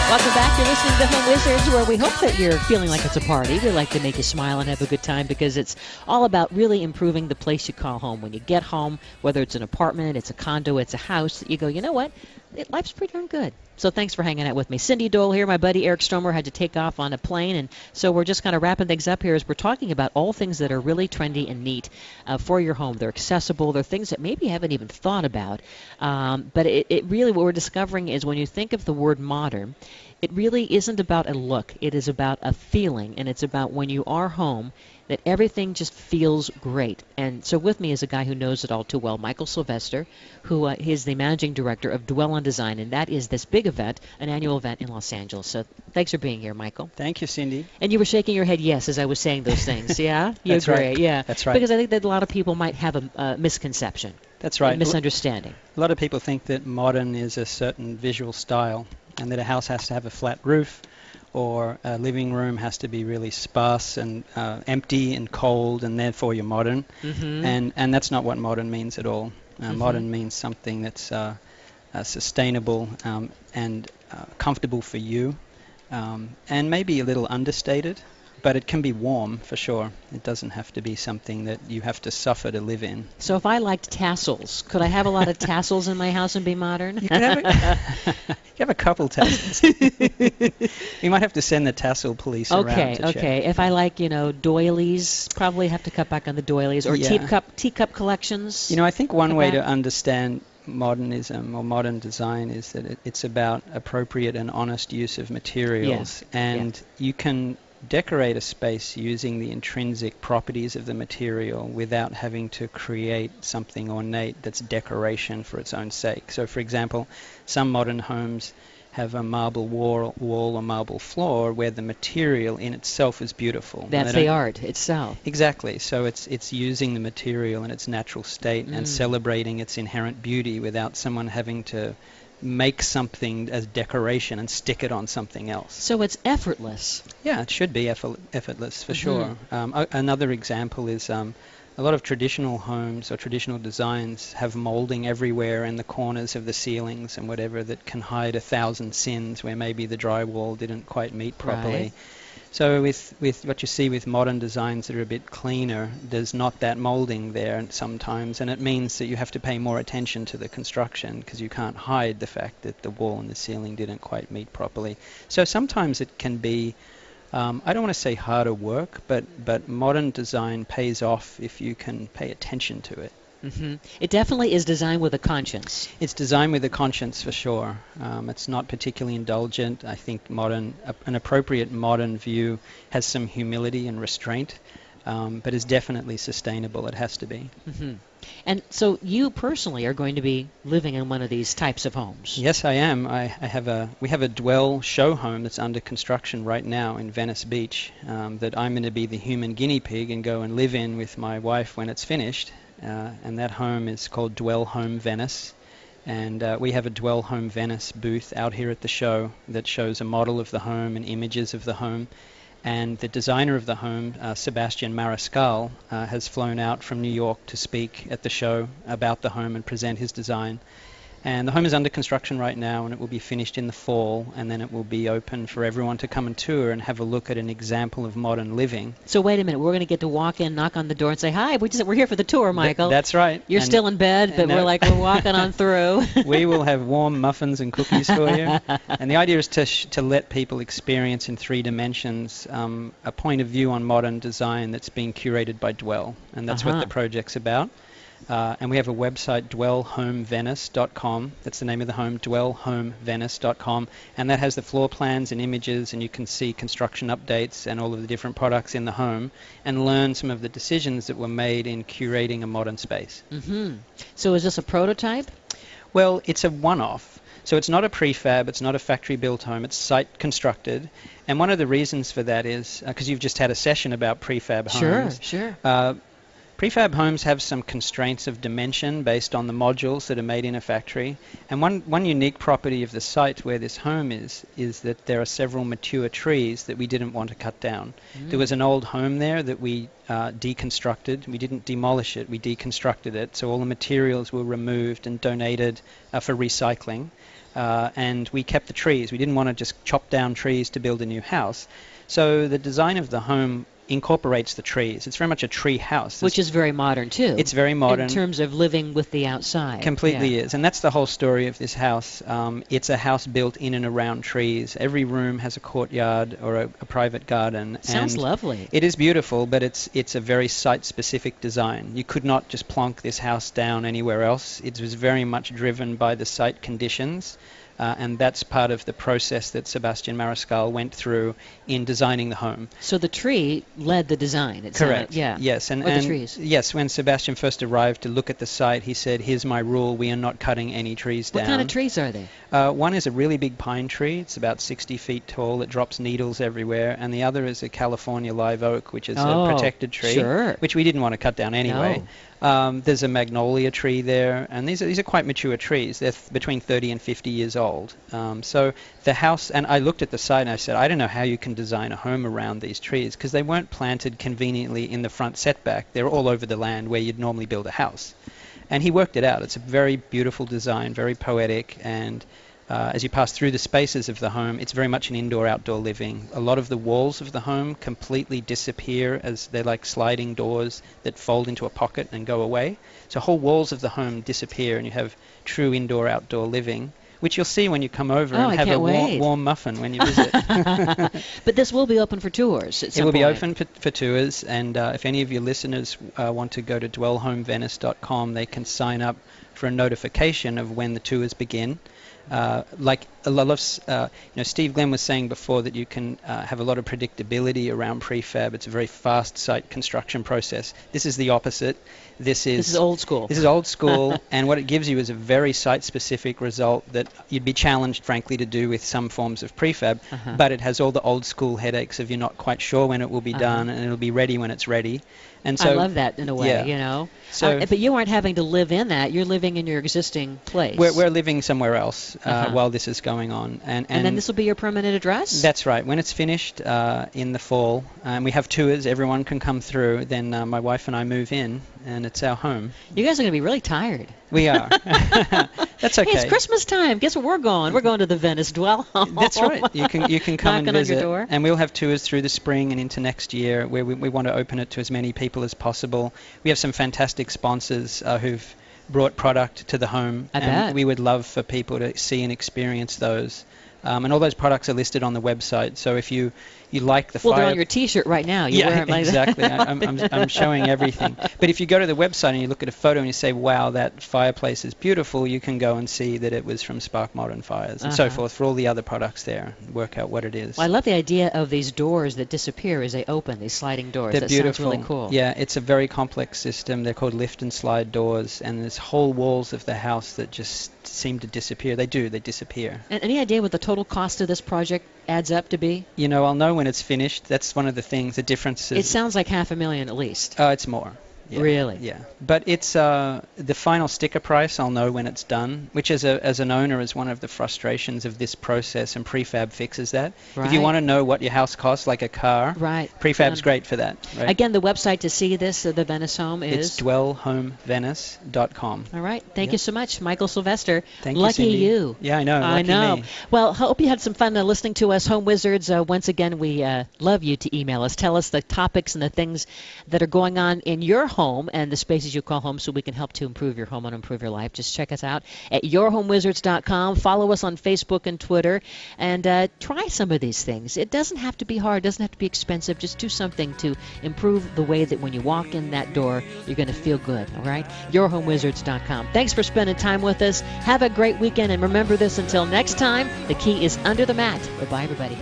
Welcome back. You're listening to Home Wizards, where we hope that you're feeling like it's a party. We like to make you smile and have a good time because it's all about really improving the place you call home. When you get home, whether it's an apartment, it's a condo, it's a house, you go, you know what? Life's pretty darn good. So thanks for hanging out with me. Cindy Dole here. My buddy Eric Stromer had to take off on a plane, and so we're just kind of wrapping things up here as we're talking about all things that are really trendy and neat for your home. They're accessible. They're things that maybe you haven't even thought about. But it really, what we're discovering is when you think of the word modern, it really isn't about a look. It is about a feeling, and it's about when you are home that everything just feels great. And so with me is a guy who knows it all too well, Michael Sylvester, who is the managing director of Dwell on Design, and that is this big event, an annual event in Los Angeles. So thanks for being here, Michael. Thank you, Cindy. And you were shaking your head yes as I was saying those things, yeah? You That's agree, right. yeah. That's right. Because I think that a lot of people might have a misconception. That's right. A misunderstanding. A lot of people think that modern is a certain visual style and that a house has to have a flat roof or a living room has to be really sparse and empty and cold, and therefore you're modern. Mm-hmm. And that's not what modern means at all. Modern means something that's sustainable and comfortable for you, and maybe a little understated, but it can be warm for sure. It doesn't have to be something that you have to suffer to live in. So if I liked tassels, could I have a lot of tassels in my house and be modern? You could have a couple tassels. You might have to send the tassel police around to check. Okay. If I like, doilies, probably have to cut back on the doilies. Or teacup collections. I think one way to understand modernism or modern design is that it's about appropriate and honest use of materials. Yeah. And you can decorate a space using the intrinsic properties of the material without having to create something ornate that's decoration for its own sake. So, for example, some modern homes have a marble wall or marble floor where the material in itself is beautiful. That's the art itself. Exactly. So it's using the material in its natural state and celebrating its inherent beauty without someone having to make something as decoration and stick it on something else. So it's effortless. Yeah, it should be effortless for sure. Another example is a lot of traditional homes or traditional designs have molding everywhere in the corners of the ceilings and whatever that can hide 1,000 sins where maybe the drywall didn't quite meet properly. Right. So with what you see with modern designs that are a bit cleaner, there's not that molding there sometimes, and it means that you have to pay more attention to the construction because you can't hide the fact that the wall and the ceiling didn't quite meet properly. So sometimes it can be, I don't want to say harder work, but modern design pays off if you can pay attention to it. Mm-hmm. It definitely is designed with a conscience. It's designed with a conscience for sure. It's not particularly indulgent. I think an appropriate modern view has some humility and restraint, but is definitely sustainable. It has to be. Mm-hmm. And so you personally are going to be living in one of these types of homes. Yes, I am. We have a Dwell show home that's under construction right now in Venice Beach that I'm going to be the human guinea pig and go and live in with my wife when it's finished. And that home is called Dwell Home Venice. And we have a Dwell Home Venice booth out here at the show that shows a model of the home and images of the home. And the designer of the home, Sebastian Mariscal, has flown out from New York to speak at the show about the home and present his design. And the home is under construction right now, and it will be finished in the fall, and then it will be open for everyone to come and tour and have a look at an example of modern living. So wait a minute, we're going to get to walk in, knock on the door, and say, hi, we're here for the tour, Michael. That's right. You're still in bed, but we're walking on through. We will have warm muffins and cookies for you. And the idea is to let people experience in 3 dimensions a point of view on modern design that's being curated by Dwell, and that's what the project's about. And we have a website, dwellhomevenice.com. That's the name of the home, dwellhomevenice.com. And that has the floor plans and images, and you can see construction updates and all of the different products in the home and learn some of the decisions that were made in curating a modern space. Mm-hmm. So is this a prototype? Well, it's a one-off. So it's not a prefab, it's not a factory-built home, it's site-constructed. And one of the reasons for that is, because you've just had a session about prefab homes. Sure. Prefab homes have some constraints of dimension based on the modules that are made in a factory. And one unique property of the site where this home is that there are several mature trees that we didn't want to cut down. There was an old home there that we deconstructed. We didn't demolish it, we deconstructed it. So all the materials were removed and donated for recycling. And we kept the trees. We didn't want to just chop down trees to build a new house. So the design of the home incorporates the trees. It's very much a tree house. Which is very modern, too. It's very modern. In terms of living with the outside. Completely is. And that's the whole story of this house. It's a house built in and around trees. Every room has a courtyard or a private garden. Sounds lovely. It is beautiful, but it's a very site-specific design. You could not just plonk this house down anywhere else. It was very much driven by the site conditions. And that's part of the process that Sebastian Mariscal went through in designing the home. So the tree led the design. Correct. Yeah. Yes. And the trees. Yes, when Sebastian first arrived to look at the site, he said, "Here's my rule, we are not cutting any trees down." What kind of trees are they? One is a really big pine tree. It's about 60 feet tall. It drops needles everywhere. And the other is a California live oak, which is a protected tree, sure. which we didn't want to cut down anyway. No. There's a magnolia tree there, and these are quite mature trees. They're between 30 and 50 years old. So the house, and I looked at the site and I said, I don't know how you can design a home around these trees, because they weren't planted conveniently in the front setback. They're all over the land where you'd normally build a house. And he worked it out. It's a very beautiful design, very poetic, and as you pass through the spaces of the home, it's very much an indoor-outdoor living. A lot of the walls of the home completely disappear, as they're like sliding doors that fold into a pocket and go away. So whole walls of the home disappear, and you have true indoor-outdoor living, which you'll see when you come over and have a warm muffin when you visit. But this will be open for tours at some It will point. be open for tours, and if any of your listeners want to go to dwellhomevenice.com, they can sign up for a notification of when the tours begin. Like a lot of, Steve Glenn was saying before that you can have a lot of predictability around prefab. It's a very fast site construction process. This is the opposite. This is old school. This is old school, and what it gives you is a very site-specific result that you'd be challenged, frankly, to do with some forms of prefab, but it has all the old school headaches of you're not quite sure when it will be done, and it'll be ready when it's ready. And so, I love that in a way, you know. So, but you aren't having to live in that. You're living in your existing place. We're living somewhere else while this is going on. And then this will be your permanent address? That's right. When it's finished in the fall, and we have tours, everyone can come through, then my wife and I move in, and it's our home. You guys are going to be really tired. We are. That's okay. Hey, it's Christmas time. Guess where we're going? We're going to the Venice Dwell Home. That's right. You can come and visit. On your door. And we'll have tours through the spring and into next year where we want to open it to as many people as possible. We have some fantastic sponsors who've brought product to the home. I bet. We would love for people to see and experience those. And all those products are listed on the website. So if you like the they're on your T-shirt right now. You wear it like exactly. That. I'm showing everything. But if you go to the website and you look at a photo and you say, wow, that fireplace is beautiful, you can go and see that it was from Spark Modern Fires and so forth for all the other products there. Work out what it is. Well, I love the idea of these doors that disappear as they open, these sliding doors. They're beautiful. Sounds really cool. Yeah, it's a very complex system. They're called lift and slide doors, and there's whole walls of the house that just seem to disappear. They disappear. And any idea what the total cost of this project adds up to be? You know, I'll know when it's finished. That's one of the things, the differences. It sounds like $500,000 at least. It's more. Yeah. Really? Yeah. But it's the final sticker price I'll know when it's done, which as an owner is one of the frustrations of this process, and prefab fixes that. Right. If you want to know what your house costs, like a car, prefab's great for that. Right? Again, the website to see this, the Venice home is? It's dwellhomevenice.com. All right. Thank you so much, Michael Sylvester. Thank you, Lucky Cindy. you. Yeah, I know. I know. Me. Well, hope you had some fun listening to us, Home Wizards. Once again, we love you to email us. Tell us the topics and the things that are going on in your home and the spaces you call home, so we can help to improve your home and improve your life. Just check us out at yourhomewizards.com. Follow us on Facebook and Twitter, and try some of these things. It doesn't have to be hard. It doesn't have to be expensive. Just do something to improve the way that when you walk in that door, you're going to feel good. All right? yourhomewizards.com. Thanks for spending time with us. Have a great weekend, and remember this, until next time, the key is under the mat. Bye-bye, everybody.